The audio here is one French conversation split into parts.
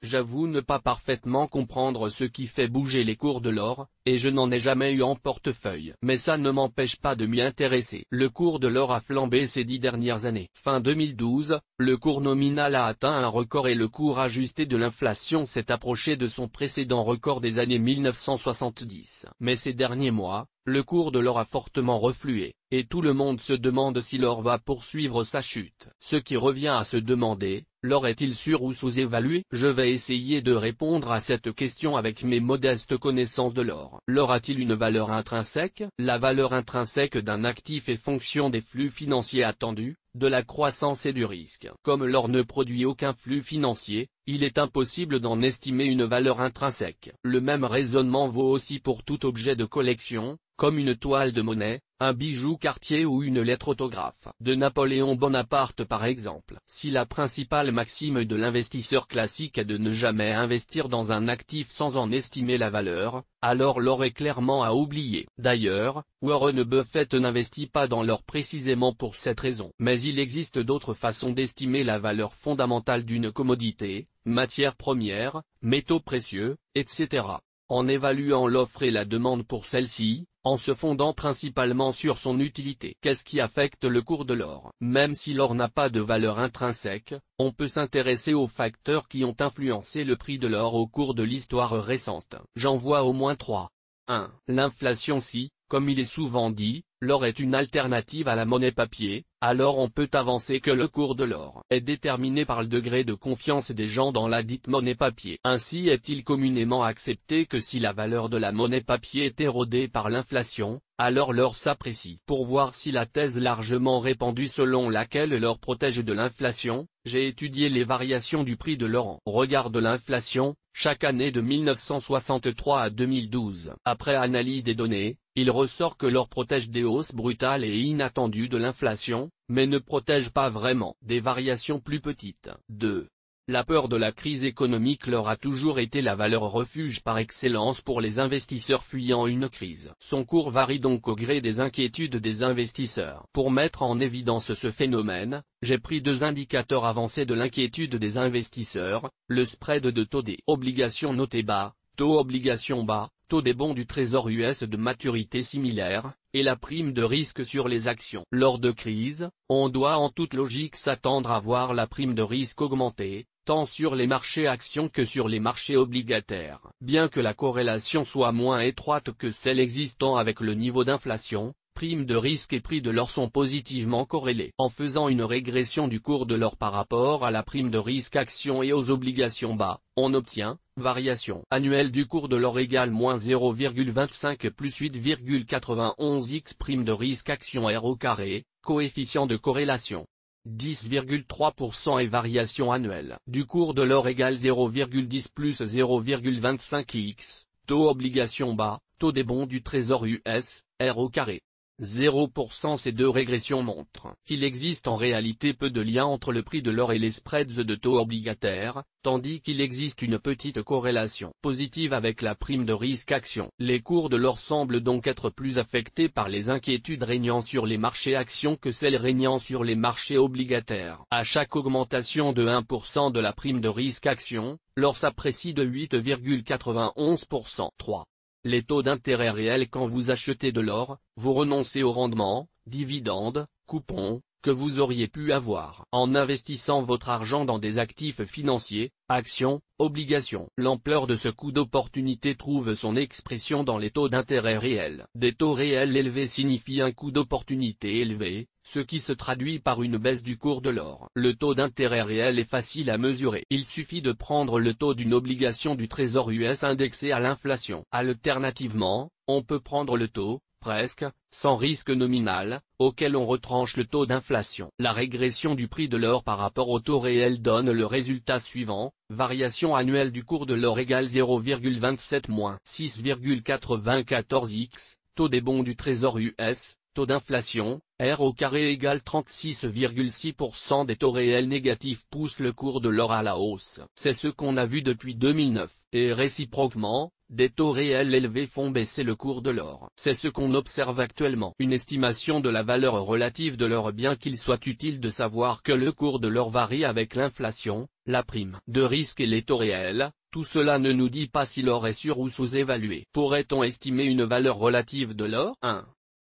J'avoue ne pas parfaitement comprendre ce qui fait bouger les cours de l'or, et je n'en ai jamais eu en portefeuille. Mais ça ne m'empêche pas de m'y intéresser. Le cours de l'or a flambé ces 10 dernières années. Fin 2012, le cours nominal a atteint un record et le cours ajusté de l'inflation s'est approché de son précédent record des années 1970. Mais ces derniers mois, le cours de l'or a fortement reflué, et tout le monde se demande si l'or va poursuivre sa chute. Ce qui revient à se demander, l'or est-il sur ou sous-évalué? Je vais essayer de répondre à cette question avec mes modestes connaissances de l'or. L'or a-t-il une valeur intrinsèque? La valeur intrinsèque d'un actif est fonction des flux financiers attendus, de la croissance et du risque. Comme l'or ne produit aucun flux financier, il est impossible d'en estimer une valeur intrinsèque. Le même raisonnement vaut aussi pour tout objet de collection, comme une toile de monnaie, un bijou Cartier ou une lettre autographe de Napoléon Bonaparte par exemple. Si la principale maxime de l'investisseur classique est de ne jamais investir dans un actif sans en estimer la valeur, alors l'or est clairement à oublier. D'ailleurs, Warren Buffett n'investit pas dans l'or précisément pour cette raison. Mais il existe d'autres façons d'estimer la valeur fondamentale d'une commodité, matières premières, métaux précieux, etc. En évaluant l'offre et la demande pour celle-ci, en se fondant principalement sur son utilité. Qu'est-ce qui affecte le cours de l'or? Même si l'or n'a pas de valeur intrinsèque, on peut s'intéresser aux facteurs qui ont influencé le prix de l'or au cours de l'histoire récente. J'en vois au moins 3. 1. L'inflation. Si, comme il est souvent dit, l'or est une alternative à la monnaie papier, alors on peut avancer que le cours de l'or est déterminé par le degré de confiance des gens dans la dite monnaie papier. Ainsi est-il communément accepté que si la valeur de la monnaie papier est érodée par l'inflation, alors l'or s'apprécie. Pour voir si la thèse largement répandue selon laquelle l'or protège de l'inflation, j'ai étudié les variations du prix de l'or en regard de l'inflation, chaque année de 1963 à 2012. Après analyse des données, il ressort que l'or protège des hausses brutales et inattendues de l'inflation, mais ne protège pas vraiment des variations plus petites. 2. La peur de la crise économique. L'or a toujours été la valeur refuge par excellence pour les investisseurs fuyant une crise. Son cours varie donc au gré des inquiétudes des investisseurs. Pour mettre en évidence ce phénomène, j'ai pris 2 indicateurs avancés de l'inquiétude des investisseurs, le spread de taux des obligations noté bas, taux obligations bas, taux des bons du trésor US de maturité similaire, et la prime de risque sur les actions. Lors de crise, on doit en toute logique s'attendre à voir la prime de risque augmenter, tant sur les marchés actions que sur les marchés obligataires. Bien que la corrélation soit moins étroite que celle existant avec le niveau d'inflation, prime de risque et prix de l'or sont positivement corrélés. En faisant une régression du cours de l'or par rapport à la prime de risque action et aux obligations bas, on obtient, variation annuelle du cours de l'or égale moins 0,25 plus 8,91 x prime de risque action R au carré, coefficient de corrélation 10,3% et variation annuelle du cours de l'or égale 0,10 plus 0,25 x, taux obligation bas, taux des bons du trésor US, R au carré. 0%. Ces 2 régressions montrent qu'il existe en réalité peu de lien entre le prix de l'or et les spreads de taux obligataires, tandis qu'il existe une petite corrélation positive avec la prime de risque action. Les cours de l'or semblent donc être plus affectés par les inquiétudes régnant sur les marchés actions que celles régnant sur les marchés obligataires. À chaque augmentation de 1% de la prime de risque action, l'or s'apprécie de 8,91%. 3. Les taux d'intérêt réels. Quand vous achetez de l'or, vous renoncez au rendement, dividendes, coupons, que vous auriez pu avoir en investissant votre argent dans des actifs financiers, actions, obligations. L'ampleur de ce coût d'opportunité trouve son expression dans les taux d'intérêt réels. Des taux réels élevés signifient un coût d'opportunité élevé, ce qui se traduit par une baisse du cours de l'or. Le taux d'intérêt réel est facile à mesurer. Il suffit de prendre le taux d'une obligation du trésor US indexée à l'inflation. Alternativement, on peut prendre le taux, presque, sans risque nominal, auquel on retranche le taux d'inflation. La régression du prix de l'or par rapport au taux réel donne le résultat suivant, variation annuelle du cours de l'or égale 0,27 moins 6,94 x, taux des bons du trésor US, taux d'inflation, R au carré égale 36,6%. Des taux réels négatifs poussent le cours de l'or à la hausse. C'est ce qu'on a vu depuis 2009. Et réciproquement, des taux réels élevés font baisser le cours de l'or. C'est ce qu'on observe actuellement. Une estimation de la valeur relative de l'or, bien qu'il soit utile de savoir que le cours de l'or varie avec l'inflation, la prime de risque et les taux réels, tout cela ne nous dit pas si l'or est sur ou sous-évalué. Pourrait-on estimer une valeur relative de l'or? 1.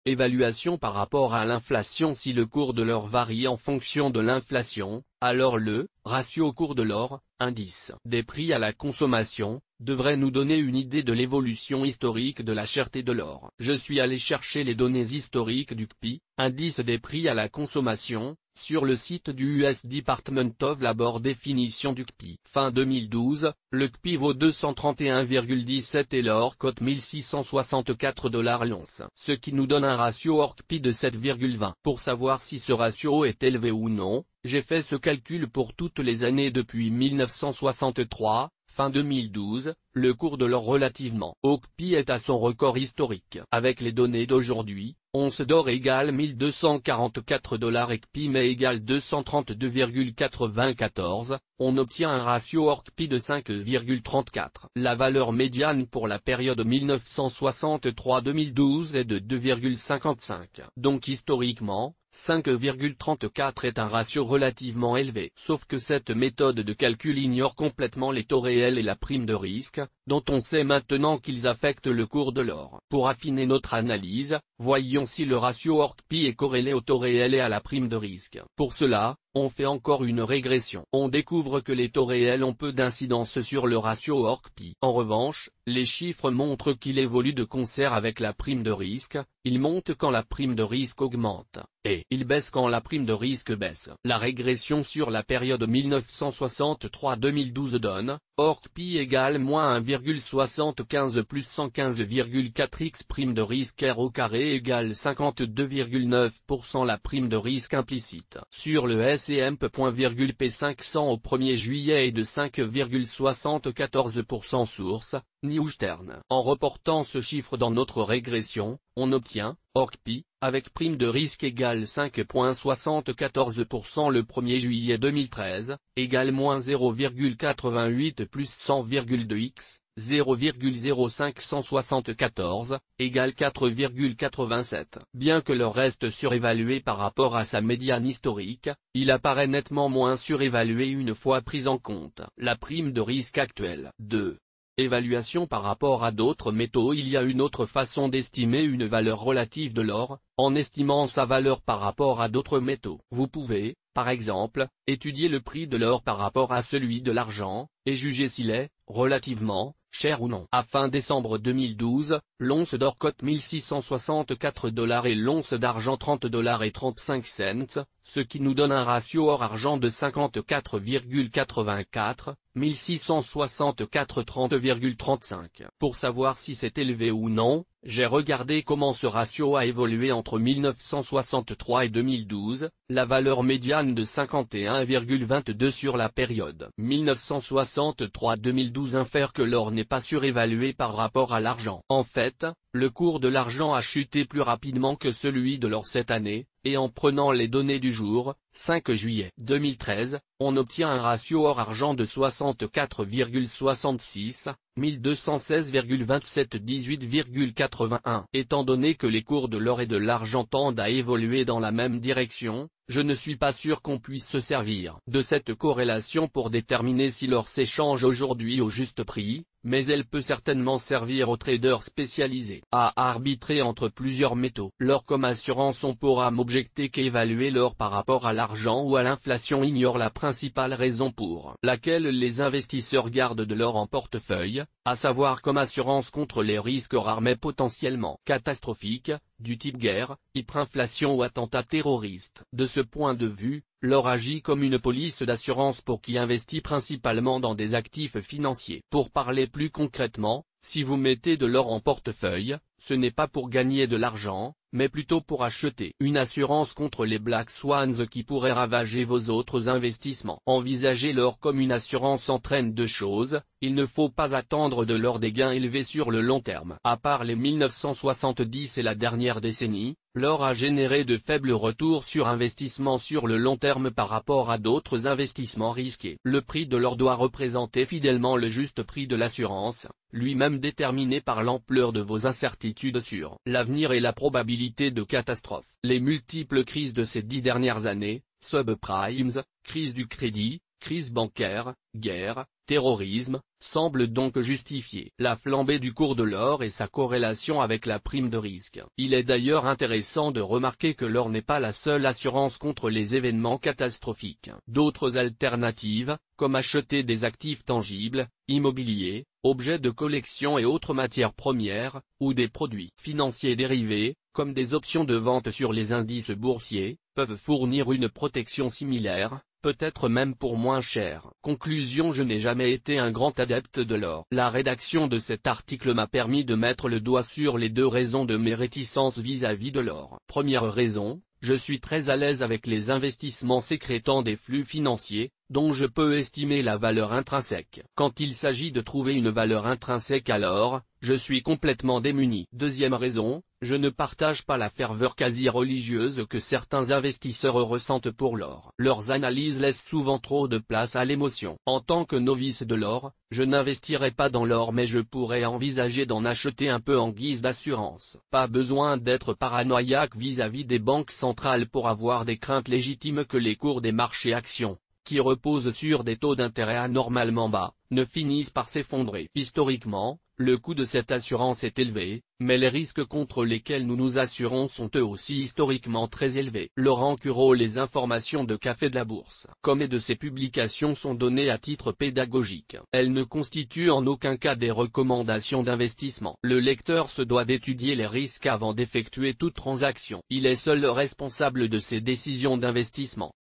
Évaluation par rapport à l'inflation. Si le cours de l'or varie en fonction de l'inflation, alors le ratio cours de l'or, indice des prix à la consommation, devrait nous donner une idée de l'évolution historique de la cherté de l'or. Je suis allé chercher les données historiques du CPI, indice des prix à la consommation, sur le site du US Department of Labor. Définition du CPI. Fin 2012, le CPI vaut 231,17 et l'or cote $1664 l'once. Ce qui nous donne un ratio hors CPI de 7,20. Pour savoir si ce ratio est élevé ou non, j'ai fait ce calcul pour toutes les années depuis 1963. Fin 2012, le cours de l'or relativement au CPI est à son record historique. Avec les données d'aujourd'hui, once d'or égale $1244 et CPI mais égale 232,94, on obtient un ratio hors CPI de 5,34. La valeur médiane pour la période 1963-2012 est de 2,55. Donc historiquement, 5,34 est un ratio relativement élevé. Sauf que cette méthode de calcul ignore complètement les taux réels et la prime de risque, dont on sait maintenant qu'ils affectent le cours de l'or. Pour affiner notre analyse, voyons si le ratio hors CPI est corrélé au taux réel et à la prime de risque. Pour cela, on fait encore une régression. On découvre que les taux réels ont peu d'incidence sur le ratio hors CPI. En revanche, les chiffres montrent qu'il évolue de concert avec la prime de risque, il monte quand la prime de risque augmente, et il baisse quand la prime de risque baisse. La régression sur la période 1963-2012 donne, hors CPI égale moins 1,75 plus 115,4 x prime de risque R au carré égale 52,9% la prime de risque implicite. Sur le S&P.P500 au 1er juillet est de 5,74% source, New Stern. En reportant ce chiffre dans notre régression, on obtient, hors CPI, avec prime de risque égale 5,74% le 1er juillet 2013, égale moins 0,88 plus 100,2 x, 0,0574, égale 4,87. Bien que l'or reste surévalué par rapport à sa médiane historique, il apparaît nettement moins surévalué une fois prise en compte la prime de risque actuelle. 2. Évaluation par rapport à d'autres métaux. Il y a une autre façon d'estimer une valeur relative de l'or, en estimant sa valeur par rapport à d'autres métaux. Vous pouvez, par exemple, étudier le prix de l'or par rapport à celui de l'argent, et juger s'il est, relativement, cher ou non. À fin décembre 2012, l'once d'or cote $1664 et l'once d'argent $30,35, ce qui nous donne un ratio or-argent de 54,84, 1664 30,35. Pour savoir si c'est élevé ou non, j'ai regardé comment ce ratio a évolué entre 1963 et 2012, la valeur médiane de 51,22 sur la période 1963-2012 infère que l'or n'est pas surévalué par rapport à l'argent. En fait, le cours de l'argent a chuté plus rapidement que celui de l'or cette année, et en prenant les données du jour, 5 juillet 2013, on obtient un ratio or-argent de 64,66, 1216,27 18,81. Étant donné que les cours de l'or et de l'argent tendent à évoluer dans la même direction, je ne suis pas sûr qu'on puisse se servir de cette corrélation pour déterminer si l'or s'échange aujourd'hui au juste prix, mais elle peut certainement servir aux traders spécialisés à arbitrer entre plusieurs métaux. L'or comme assurance. On pourra m'objecter qu'évaluer l'or par rapport à l'argent ou à l'inflation ignore la principale raison pour laquelle les investisseurs gardent de l'or en portefeuille, à savoir comme assurance contre les risques rares mais potentiellement catastrophiques, du type guerre, hyperinflation ou attentat terroriste. De ce point de vue, l'or agit comme une police d'assurance pour qui investit principalement dans des actifs financiers. Pour parler plus concrètement, si vous mettez de l'or en portefeuille, ce n'est pas pour gagner de l'argent, mais plutôt pour acheter une assurance contre les Black Swans qui pourraient ravager vos autres investissements. Envisager l'or comme une assurance entraîne deux choses, il ne faut pas attendre de l'or des gains élevés sur le long terme. À part les 1970 et la dernière décennie, L'or a généré de faibles retours sur investissement sur le long terme par rapport à d'autres investissements risqués. Le prix de l'or doit représenter fidèlement le juste prix de l'assurance, lui-même déterminé par l'ampleur de vos incertitudes sur l'avenir et la probabilité de catastrophe. Les multiples crises de ces 10 dernières années, subprimes, crise du crédit, crise bancaire, guerre, terrorisme, semblent donc justifier la flambée du cours de l'or et sa corrélation avec la prime de risque. Il est d'ailleurs intéressant de remarquer que l'or n'est pas la seule assurance contre les événements catastrophiques. D'autres alternatives, comme acheter des actifs tangibles, immobiliers, objets de collection et autres matières premières, ou des produits financiers dérivés, comme des options de vente sur les indices boursiers, peuvent fournir une protection similaire, peut-être même pour moins cher. Conclusion: je n'ai jamais été un grand adepte de l'or. La rédaction de cet article m'a permis de mettre le doigt sur les 2 raisons de mes réticences vis-à-vis de l'or. Première raison, je suis très à l'aise avec les investissements sécrétant des flux financiers, dont je peux estimer la valeur intrinsèque. Quand il s'agit de trouver une valeur intrinsèque à l'or, je suis complètement démuni. Deuxième raison, je ne partage pas la ferveur quasi religieuse que certains investisseurs ressentent pour l'or. Leurs analyses laissent souvent trop de place à l'émotion. En tant que novice de l'or, je n'investirai pas dans l'or, mais je pourrais envisager d'en acheter un peu en guise d'assurance. Pas besoin d'être paranoïaque vis-à-vis des banques centrales pour avoir des craintes légitimes que les cours des marchés actions, qui reposent sur des taux d'intérêt anormalement bas, ne finissent par s'effondrer. Historiquement, le coût de cette assurance est élevé, mais les risques contre lesquels nous nous assurons sont eux aussi historiquement très élevés. Laurent Cureau. Les informations de Café de la Bourse, comme et de ses publications, sont données à titre pédagogique. Elles ne constituent en aucun cas des recommandations d'investissement. Le lecteur se doit d'étudier les risques avant d'effectuer toute transaction. Il est seul responsable de ses décisions d'investissement.